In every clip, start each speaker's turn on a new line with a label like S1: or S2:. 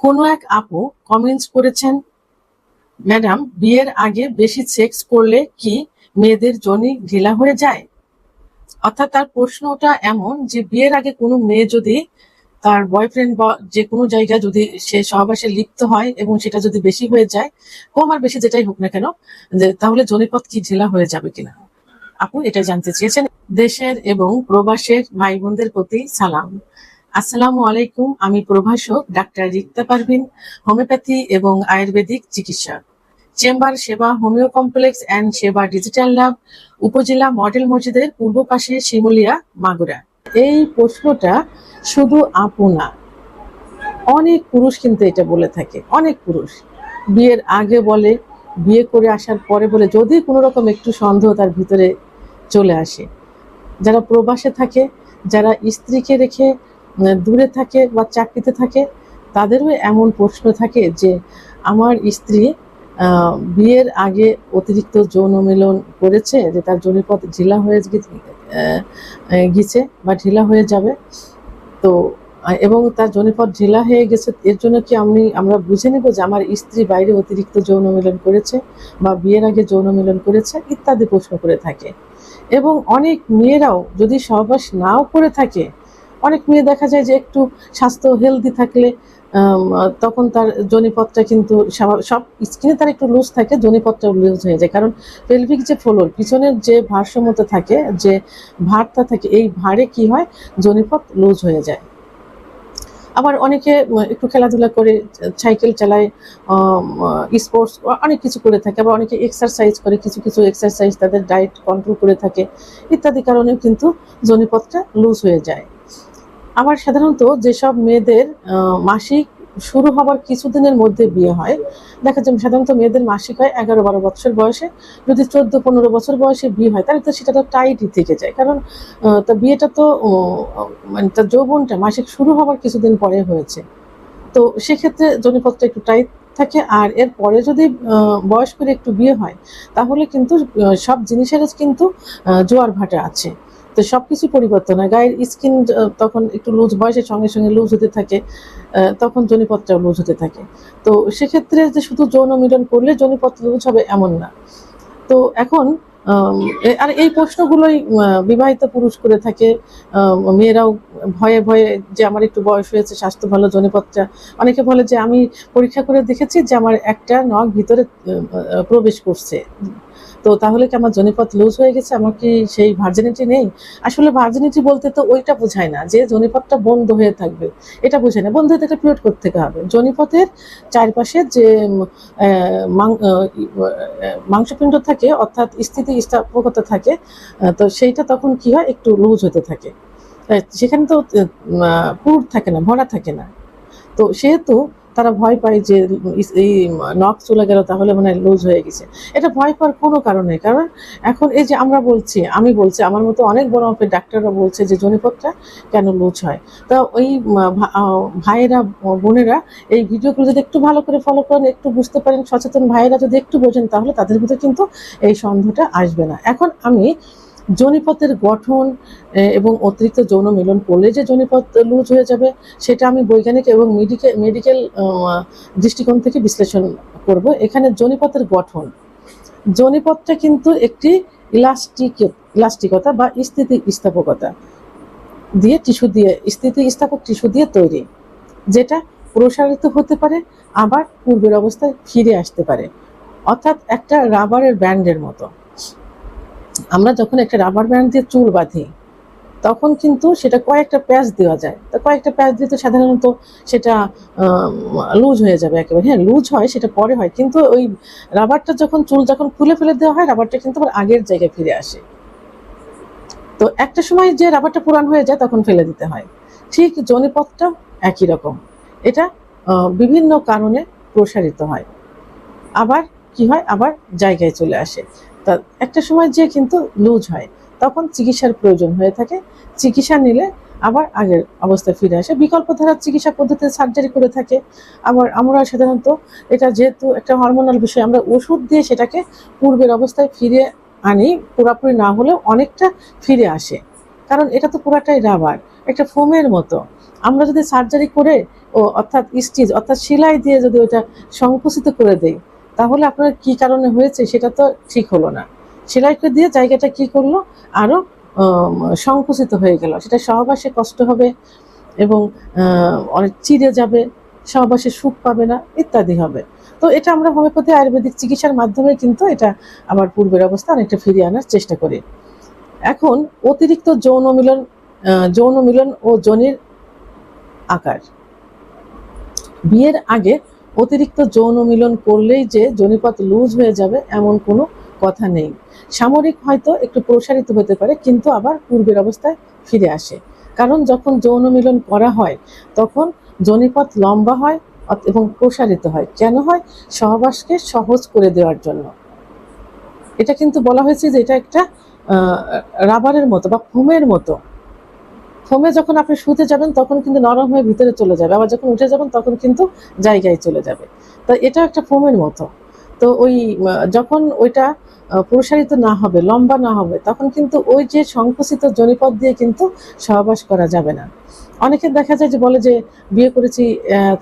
S1: কোনো এক আপু কমেন্টস করেছেন, ম্যাডাম বিয়ের আগে বেশি সেক্স করলে কি মেয়েদের যোনি ঢিলা হয়ে যায়? অর্থাৎ তার প্রশ্নটা এমন যে বিয়ের আগে কোনো মেয়ে যদি তার বয়ফ্রেন্ড বা যে কোনো জায়গায় যদি সে সহবাসে লিপ্ত হয় এবং সেটা যদি বেশি হয়ে যায়, কম আর বেশি যেটাই হোক না কেন, যে তাহলে যোনিপথ কি ঢিলা হয়ে যাবে কিনা। আপু এটা জানতে চেয়েছেন। দেশের এবং প্রবাসের ভাই বোনদের প্রতি সালাম। আসসালামু আলাইকুম। আমি প্রভাষক ডাক্তার রিক্তা পারভিন, হোমিওপ্যাথি এবং আয়ুর্বেদিক চিকিৎসক, চেম্বার সেবা হোমিও কমপ্লেক্স অ্যান্ড সেবা ডিজিটাল ল্যাব, উপজেলা মডেল মসজিদের পূর্ব পাশে শিমুলিয়া, মাগুরা। এই প্রশ্নটা শুধু আপু না, অনেক পুরুষ কিন্তু এটা বলে থাকে। অনেক পুরুষ বিয়ের আগে বলে, বিয়ে করে আসার পরে বলে, যদি কোনো রকম একটু সন্দেহ তার ভিতরে চলে আসে। যারা প্রবাসে থাকে, যারা স্ত্রীকে রেখে দূরে থাকে বা চাকরিতে থাকে, তাদেরও এমন প্রশ্ন থাকে যে আমার স্ত্রী বিয়ের আগে অতিরিক্ত যৌন মিলন করেছে, যে তার যোনিপথ ঢিলা হয়ে গেছে বা ঢিলা হয়ে যাবে। তো এবং তার যোনিপথ ঢিলা হয়ে গেছে, এর জন্য কি আমরা বুঝে নেব যে আমার স্ত্রী বাইরে অতিরিক্ত যৌন মিলন করেছে বা বিয়ের আগে যৌন মিলন করেছে, ইত্যাদি প্রশ্ন করে থাকে। এবং অনেক মেয়েরাও যদি সহবাস নাও করে থাকে, অনেক মেয়ে দেখা যায় যে একটু স্বাস্থ্য হেলদি থাকলে তখন তার যোনিপথটা কিন্তু সব স্কিনে তার একটু লুজ থাকে, যোনিপথটা লুজ হয়ে যায়। কারণ পেলভিক যে ফ্লোর, পিছনের যে ভারসাম্যতা থাকে, যে ভারটা থাকে, এই ভারে কি হয়, যোনিপথ লুজ হয়ে যায়। আবার অনেকে একটু খেলাধুলা করে, সাইকেল চালায়, স্পোর্টস অনেক কিছু করে থাকে। আবার অনেকে এক্সারসাইজ করে, কিছু কিছু এক্সারসাইজ তাদের ডায়েট কন্ট্রোল করে থাকে, ইত্যাদি কারণেও কিন্তু যোনিপথটা লুজ হয়ে যায়। আবার সাধারণত যেসব মেয়েদের মাসিক শুরু হবার কিছুদিনের মধ্যে বিয়ে হয়, দেখা যায় সাধারণত মেয়েদের মাসিক হয় 11-12 বছর বয়সে। যদি 14-15 বছর বয়সে বিয়ে হয়, তাহলে তো সেটা তো টাইটই থেকে যায়। কারণ তা বিয়েটা তো মানে তার যৌবনটা মাসিক শুরু হবার কিছুদিন পরে হয়েছে। তো সেক্ষেত্রে যোনিপথটা একটু টাইট থাকে। আর এর পরে যদি বয়স করে একটু বিয়ে হয়, তাহলে কিন্তু সব জিনিসের কিন্তু জোয়ার ভাটা আছে। তো সবকিছু পরিবর্তন হয়, গায়ের স্কিন তখন একটু লুজ, বয়সের সঙ্গে সঙ্গে লুজ হতে থাকে, তখন যোনিপথটাও লুজ হতে থাকে। তো সেক্ষেত্রে যে শুধু যৌন মিলন করলে যোনিপথ লুজ হবে এমন না। তো এখন আর এই প্রশ্নগুলোই বিবাহিত পুরুষ করে থাকে। মেয়েরাও ভয়ে ভয়ে, যে আমার একটু বয়স হয়েছে, স্বাস্থ্য ভালো, যোনিপথটা, অনেকে বলে যে আমি পরীক্ষা করে দেখেছি যে আমার একটা নখ ভিতরে প্রবেশ করছে, তো তাহলে কি আমার যোনিপথ লুজ হয়ে গেছে, আমার কি সেই ভার্জিনিটি নেই? আসলে ভার্জিনিটি বলতে তো ওইটা বোঝায় না যে যোনিপথটা বন্ধ হয়ে থাকবে, এটা বোঝায় না। বন্ধ হয়ে থাকলে পিরিয়ড করতে হবে। যোনিপথের চারপাশে যে মাংসপিণ্ড থাকে, অর্থাৎ স্থিতিস্থাপকতা থাকে, তো সেইটা তখন কি হয়, একটু লুজ হতে থাকে। সেখানে তো পুর থাকে না, ভরা থাকে না। তো সেহেতু তারা ভয় পায় যে এই নখ চলে গেল, তাহলে মনে হয় লুজ হয়ে গেছে। এটা ভয় পাওয়ার কোনো কারণ নেই। কারণ এখন এই যে আমি বলছি, আমার মতো অনেক বড় মাপের ডাক্তাররা বলছে যে যোনিপথটা কেন লুজ হয়। তা ওই ভাইয়েরা, বোনেরা এই ভিডিওগুলো যদি একটু ভালো করে ফলো করেন, একটু বুঝতে পারেন, সচেতন ভাইয়েরা যদি একটু বোঝেন, তাহলে তাদের ভিতরে কিন্তু এই সন্দেহটা আসবে না। এখন আমি যোনিপথের গঠন এবং অতিরিক্ত যৌন মিলন করলে যে যোনিপথ লুজ হয়ে যাবে, সেটা আমি বৈজ্ঞানিক এবং মেডিকেল দৃষ্টিকোণ থেকে বিশ্লেষণ করব। এখানে যোনিপথের গঠন, যোনিপথটা কিন্তু একটি ইলাস্টিকতা বা স্থিতিস্থাপকতা দিয়ে, স্থিতিস্থাপক টিস্যু দিয়ে তৈরি, যেটা প্রসারিত হতে পারে, আবার পূর্বের অবস্থায় ফিরে আসতে পারে। অর্থাৎ একটা রাবারের ব্যান্ডের মতো। আমরা যখন একটা রাবার ব্যান্ড দিয়ে চুল বাঁধি, তখন কিন্তু সেটা কয়েকটা প্যাচ দেওয়া যায়। তো কয়েকটা প্যাচ দিতে সাধারণত সেটা লুজ হয়ে যাবে একেবারে। হ্যাঁ, লুজ হয়, সেটা পরে হয়, কিন্তু ওই রাবারটা যখন খুলে ফেলে দেওয়া হয়, রাবারটা কিন্তু আবার আগের জায়গায় ফিরে আসে। তো একটা সময় যে রাবারটা পুরান হয়ে যায়, তখন ফেলে দিতে হয়। ঠিক যোনিপথটা একই রকম। এটা বিভিন্ন কারণে প্রসারিত হয়, আবার কি হয়, আবার জায়গায় চলে আসে। তা একটা সময় যে কিন্তু লুজ হয়, তখন চিকিৎসার প্রয়োজন হয়ে থাকে। চিকিৎসা নিলে আবার আগের অবস্থায় ফিরে আসে। বিকল্প ধারার চিকিৎসা পদ্ধতিতে সার্জারি করে থাকে। আবার আমরা সাধারণত, এটা যেহেতু একটা হরমোনাল বিষয়, আমরা ওষুধ দিয়ে সেটাকে পূর্বের অবস্থায় ফিরে আনি, পুরোপুরি না হলেও অনেকটা ফিরে আসে। কারণ এটা তো পুরাটাই রাবার, একটা ফোমের মতো। আমরা যদি সার্জারি করে অর্থাৎ স্টিচ অর্থাৎ সেলাই দিয়ে যদি ওটা সংকুচিত করে দেই, তাহলে আপনার কি কারণে হয়েছে সেটা তো ঠিক হলো না। সেলাই করে দিয়ে জায়গাটা কি করলো, আরো সংকুচিত হয়ে গেল, সেটা সহবাসে কষ্ট হবে এবং অনেক চিড়ে যাবে, সহবাসে সুখ পাবে না, ইত্যাদি হবে। তো এটা আমরা হোমিওপ্যাথি আয়ুর্বেদিক চিকিৎসার মাধ্যমে কিন্তু এটা আবার পূর্বের অবস্থা অনেকটা ফিরিয়ে আনার চেষ্টা করি। এখন অতিরিক্ত যৌন মিলন ও যোনির আকার। বিয়ের আগে অতিরিক্ত যৌন মিলন করলেই যে যোনিপথ লুজ হয়ে যাবে এমন কোনো কথা নেই। সাময়িক হয়তো একটু প্রসারিত হতে পারে, কিন্তু আবার পূর্বের অবস্থায় ফিরে আসে। কারণ যখন যৌন মিলন করা হয় তখন যোনিপথ লম্বা হয় এবং প্রসারিত হয়। কেন হয়? সহবাসকে সহজ করে দেওয়ার জন্য। এটা কিন্তু বলা হয়েছে যে এটা একটা রাবারের মতো বা ফোমের মতো। ফোমে যখন আপনি শুতে যাবেন তখন কিন্তু নরম হয়ে ভিতরে চলে যাবে, আবার যখন উঠে যাবেন তখন কিন্তু জায়গায় চলে যাবে। তো এটা একটা ফোমের মতো। তো ওই যখন ওইটা প্রসারিত না হবে, লম্বা না হবে, তখন কিন্তু ওই যে সংকুচিত যোনিপথ দিয়ে কিন্তু সহবাস করা যাবে না। অনেকে দেখা যায় যে বলে যে বিয়ে করেছি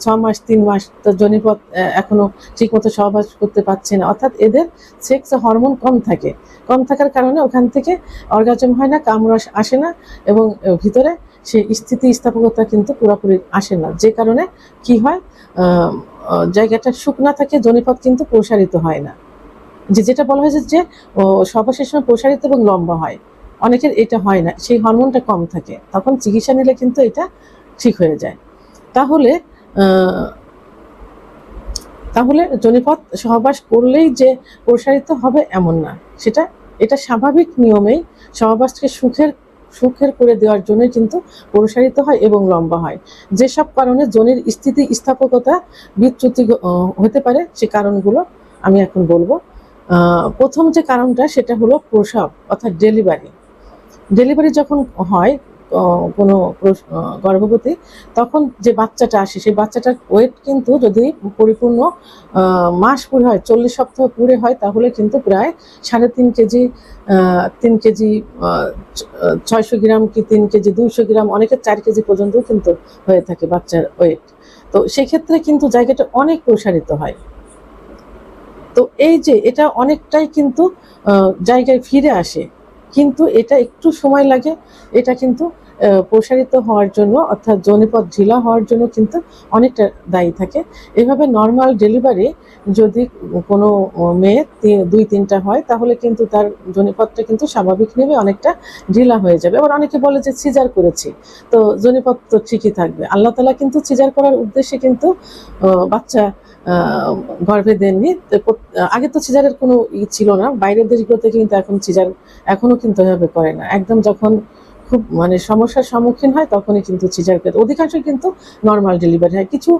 S1: 6 মাস 3 মাস, তো যোনিপথ এখনো ঠিকমতো সহবাস করতে পারছে না, অর্থাৎ এদের সেক্স হরমোন কম থাকার কারণে ওখান থেকে অর্গাজম হয় না, কামরস আসে না এবং ভিতরে সেই স্থিতিস্থাপকতা কিন্তু পুরোপুরি আসে না, যে কারণে কি হয়, জায়গাটা শুকনা থাকে, যোনিপথ কিন্তু প্রসারিত হয় না। যেটা বলা হয়েছে যে সহবাসের সময় প্রসারিত এবং লম্বা হয়, অনেকের এটা হয় না, সেই হরমোনটা কম থাকে, তখন চিকিৎসা নিলে কিন্তু এটা ঠিক হয়ে যায়। তাহলে তাহলে যোনিপথ সহবাস করলেই যে প্রসারিত হবে এমন না, এটা স্বাভাবিক নিয়মেই সহবাসকে সুখের করে দেওয়ার জন্য কিন্তু প্রসারিত হয় এবং লম্বা হয়। যেসব কারণে যোনির স্থিতিস্থাপকতা বিচ্যুতি হতে পারে, সে কারণগুলো আমি এখন বলবো। প্রথম যে কারণটা সেটা হলো প্রসব অর্থাৎ ডেলিভারি যখন হয় কোনো গর্ভবতী, তখন যে বাচ্চাটা আসে সেই বাচ্চাটার ওয়েট কিন্তু যদি পরিপূর্ণ মাস পুরে হয়, 40 সপ্তাহ পুরে হয়, তাহলে কিন্তু প্রায় 3.5 কেজি 3 কেজি 600 গ্রাম কি 3 কেজি 200 গ্রাম, অনেকে 4 কেজি পর্যন্ত কিন্তু হয়ে থাকে বাচ্চার ওয়েট। তো সেক্ষেত্রে কিন্তু জায়গাটা অনেক প্রসারিত হয়। তো এই যে এটা অনেকটাই কিন্তু জায়গায় ফিরে আসে, কিন্তু এটা একটু সময় লাগে। এটা কিন্তু প্রসারিত হওয়ার জন্য অর্থাৎ যোনিপথ ঢিলা হওয়ার জন্য কিন্তু অনেকটা দায়ী থাকে। এভাবে নর্মাল ডেলিভারি যদি কোনো মেয়ে 2-3টা হয়, তাহলে কিন্তু তার যোনিপথটা কিন্তু স্বাভাবিক নেবে, অনেকটা ঢিলা হয়ে যাবে। আবার অনেকে বলে যে সিজার করেছি, তো যোনিপথ তো ঠিকই থাকবে। আল্লাহ তাআলা কিন্তু সিজার করার উদ্দেশ্যে কিন্তু বাচ্চা গর্ভে দেননি। আগে তো সিজারের কোনো ছিল না, বাইরের দেশগুলোতে কিন্তু এখন সিজার এখনো কিন্তু এভাবে করে না। একদম যখন খুব মানে সমস্যার সম্মুখীন হয় তখনই কিন্তু সিজার করে, অধিকাংশ কিন্তু নর্মাল ডেলিভারি হয়। কিছু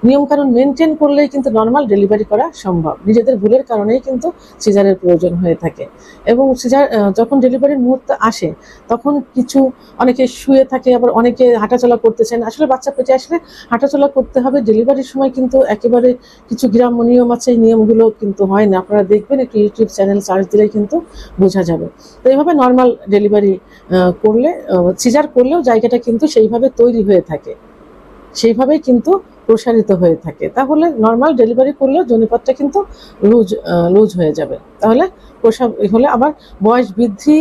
S1: নিয়মকানুন মেনটেন করলেই কিন্তু নর্মাল ডেলিভারি করা সম্ভব, নিজেদের ভুলের কারণেই কিন্তু সিজারের প্রয়োজন হয়ে থাকে। এবং সিজার যখন ডেলিভারির মুহূর্ত আসে তখন অনেকে শুয়ে থাকে, আবার অনেকে হাঁটাচলা করতেছেন। আসলে বাচ্চা পেটে আসলে হাঁটাচলা করতে হবে, ডেলিভারির সময় কিন্তু একেবারে কিছু গ্রাম্য নিয়ম আছে, এই নিয়মগুলো কিন্তু হয় না। আপনারা দেখবেন, একটু ইউটিউব চ্যানেল সার্চ দিলেই কিন্তু বোঝা যাবে। তো এইভাবে নর্মাল ডেলিভারি করলে, সিজার করলেও জায়গাটা কিন্তু সেইভাবে তৈরি হয়ে থাকে, সেইভাবেই কিন্তু প্রসারিত হয়ে থাকে। তাহলে নর্মাল ডেলিভারি করলেও যোনিপথটা কিন্তু লুজ হয়ে যাবে। তাহলে প্রসব হলে আবার বয়স বৃদ্ধি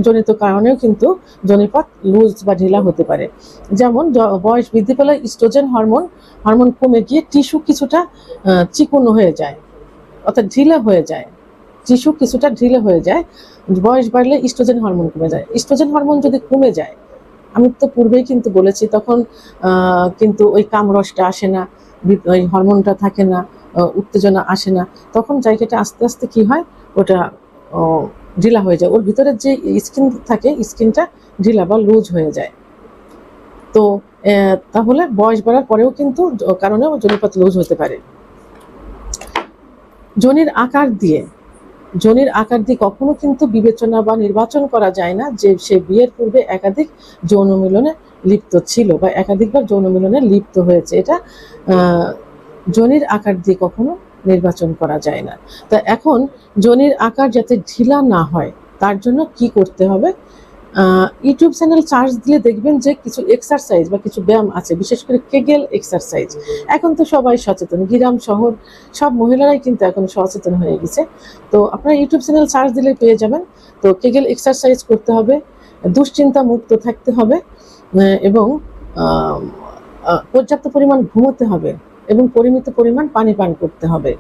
S1: জনিত কারণেও কিন্তু যোনিপথ লুজ বা ঢিলা হতে পারে। যেমন বয়স বৃদ্ধি পেলে ইস্ট্রোজেন হরমোন কমে গিয়ে টিস্যু কিছুটা চিকন হয়ে যায়, অর্থাৎ ঢিলে হয়ে যায়, টিস্যু কিছুটা ঢিলে হয়ে যায়। বয়স বাড়লে ইস্ট্রোজেন হরমোন কমে যায়। ইস্ট্রোজেন হরমোন যদি কমে যায়, আমি তো পূর্বেই কিন্তু বলেছি, তখন কিন্তু ওই কামরসটা আসে না, ওই হরমোনটা থাকে না, উত্তেজনা আসে না, তখন জায়গাটা আস্তে আস্তে কি হয়, ওটা ঢিলা হয়ে যায়, ওর ভিতরের যে স্কিন থাকে স্কিনটা ঢিলা বা লুজ হয়ে যায়। তো তাহলে বয়স বাড়ার পরেও কিন্তু কারণেও যোনিপথ লুজ হতে পারে। যোনির আকার দিয়ে কখনো কিন্তু বিবেচনা বা নির্বাচন করা যায় না যে সে বিয়ের পূর্বে একাধিক যৌন মিলনে লিপ্ত ছিল বা একাধিকবার যৌন মিলনে লিপ্ত হয়েছে। এটা যোনির আকার দিয়ে কখনো নির্বাচন করা যায় না। তা এখন যোনির আকার যাতে ঢিলা না হয় তার জন্য কি করতে হবে? ইউটিউব চ্যানেল সার্চ দিলে দেখবেন যে কিছু এক্সারসাইজ বা কিছু ব্যায়াম আছে, বিশেষ করে কেগেল এক্সারসাইজ। এখন তো সবাই সচেতন, গ্রাম শহর সব মহিলারাই কিন্তু এখন সচেতন হয়ে গেছে। তো আপনারা ইউটিউব চ্যানেল সার্চ দিলে পেয়ে যাবেন। তো কেগেল এক্সারসাইজ করতে হবে, দুশ্চিন্তা মুক্ত থাকতে হবে, এবং পর্যাপ্ত পরিমাণ ঘুমোতে হবে এবং পরিমিত পরিমাণ পানি পান করতে হবে।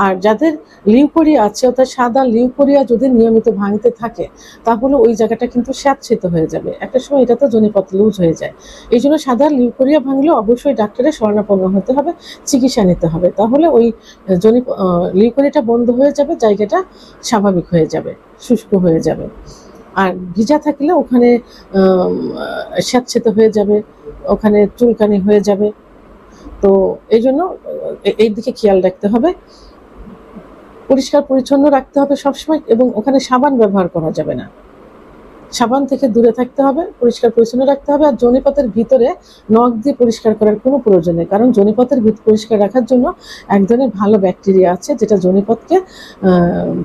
S1: আর যাদের লিউকোরিয়া আছে, অর্থাৎ সাদা লিউকোরিয়া যদি নিয়মিত ভাঙতে থাকে, তাহলে ওই জায়গাটা কিন্তু স্যাঁতসেঁত হয়ে যাবে। একটা সময় এটা তো জনিপথ লুজ হয়ে যায়। এই জন্য সাদা লিউকোরিয়া ভাঙলে অবশ্যই ডাক্তারের শরণাপন্ন হতে হবে, চিকিৎসা নিতে হবে। তাহলে ওই লিউকোরিয়াটা বন্ধ হয়ে যাবে, জায়গাটা স্বাভাবিক হয়ে যাবে, শুষ্ক হয়ে যাবে। আর ভিজা থাকলে ওখানে স্যাঁতসেঁত হয়ে যাবে, ওখানে চুলকানি হয়ে যাবে। তো এই জন্য এই দিকে খেয়াল রাখতে হবে, পরিষ্কার পরিচ্ছন্ন রাখতে হবে সবসময়, এবং ওখানে সাবান ব্যবহার করা যাবে না, সাবান থেকে দূরে থাকতে হবে, পরিষ্কার পরিচ্ছন্ন রাখতে হবে। আর জনিপথের ভিতরে নখ দিয়ে পরিষ্কার করার কোনো প্রয়োজন নেই, কারণ জনিপথের পরিষ্কার রাখার জন্য এক ধরনের ভালো ব্যাকটেরিয়া আছে যেটা জনিপথকে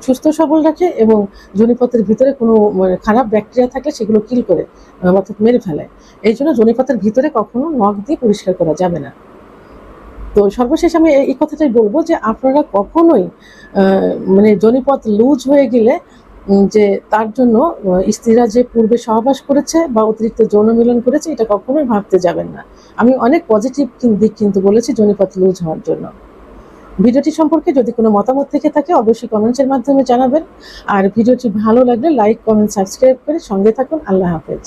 S1: সুস্থ সবল রাখে, এবং জনিপথের ভিতরে কোনো খারাপ ব্যাকটেরিয়া থাকলে সেগুলো কিল করে, অর্থাৎ মেরে ফেলে। এই জন্য জনিপথের ভিতরে কখনো নখ দিয়ে পরিষ্কার করা যাবে না। তো সর্বশেষ আমি এই কথাটাই বলবো যে আপনারা কখনোই জনিপথ লুজ হয়ে গেলে যে তার জন্য স্ত্রীরা যে পূর্বে সহবাস করেছে বা অতিরিক্ত যৌন মিলন করেছে, এটা কখনোই ভাবতে যাবেন না। আমি অনেক পজিটিভ দিক কিন্তু বলেছি জনিপথ লুজ হওয়ার জন্য। ভিডিওটি সম্পর্কে যদি কোনো মতামত থেকে থাকে অবশ্যই কমেন্টসের মাধ্যমে জানাবেন। আর ভিডিওটি ভালো লাগলে লাইক, কমেন্ট, সাবস্ক্রাইব করে সঙ্গে থাকুন। আল্লাহ হাফেজ।